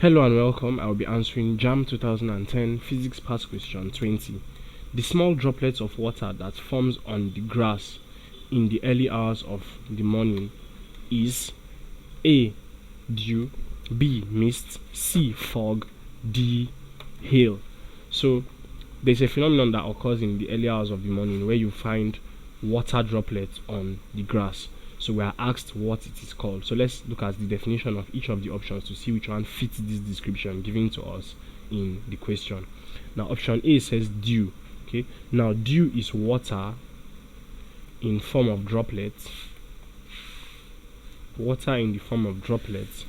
Hello and welcome. I will be answering JAMB 2010 Physics Past Question 20. The small droplets of water that forms on the grass in the early hours of the morning is A. Dew, B. Mist, C. Fog, D. Hail. So there's a phenomenon that occurs in the early hours of the morning where you find water droplets on the grass. So we are asked what it is called. So let's look at the definition of each of the options to see which one fits this description given to us in the question. Now option A says dew. Okay, now dew is water in form of droplets. Water in the form of droplets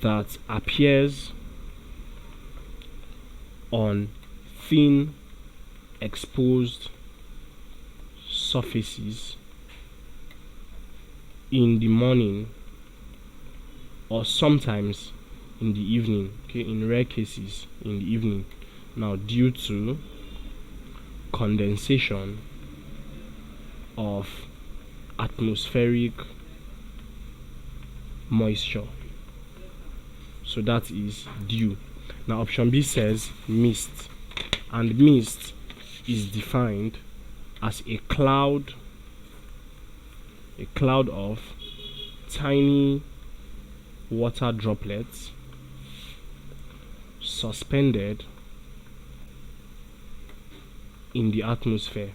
that appears on thin exposed surfaces in the morning or sometimes in the evening. Okay, in rare cases in the evening. Now due to condensation of atmospheric moisture. So that is dew. Now option B says mist, and mist is defined as a cloud of tiny water droplets suspended in the atmosphere.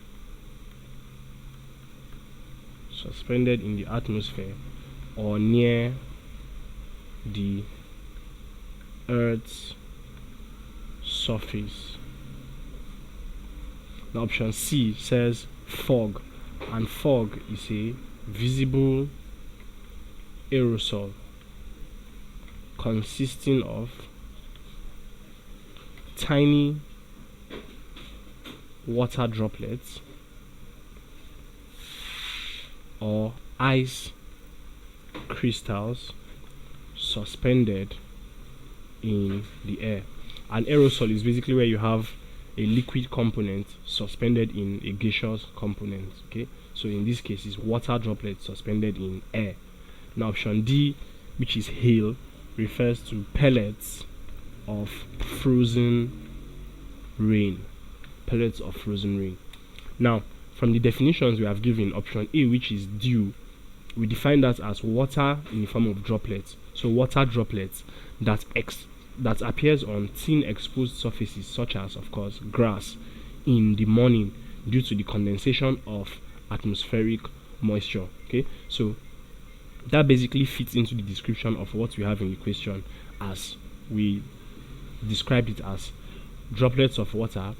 Or near the Earth's surface. Now option C says fog, and fog is a visible aerosol consisting of tiny water droplets or ice crystals suspended in the air. An aerosol is basically where you have a liquid component suspended in a gaseous component. Okay, so in this case is water droplets suspended in air. Now option D, which is hail, refers to pellets of frozen rain. Now from the definitions we have given, option A, which is dew, we define that as water in the form of droplets. So water droplets that appears on thin exposed surfaces such as, of course, grass in the morning due to the condensation of atmospheric moisture. Okay, so that basically fits into the description of what we have in the question, as we described it as droplets of water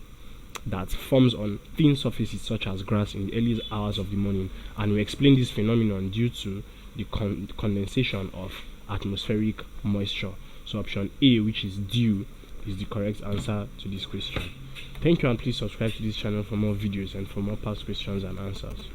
that forms on thin surfaces such as grass in the early hours of the morning, and we explain this phenomenon due to the condensation of atmospheric moisture. So option A, which is dew, is the correct answer to this question. Thank you, and please subscribe to this channel for more videos and for more past questions and answers.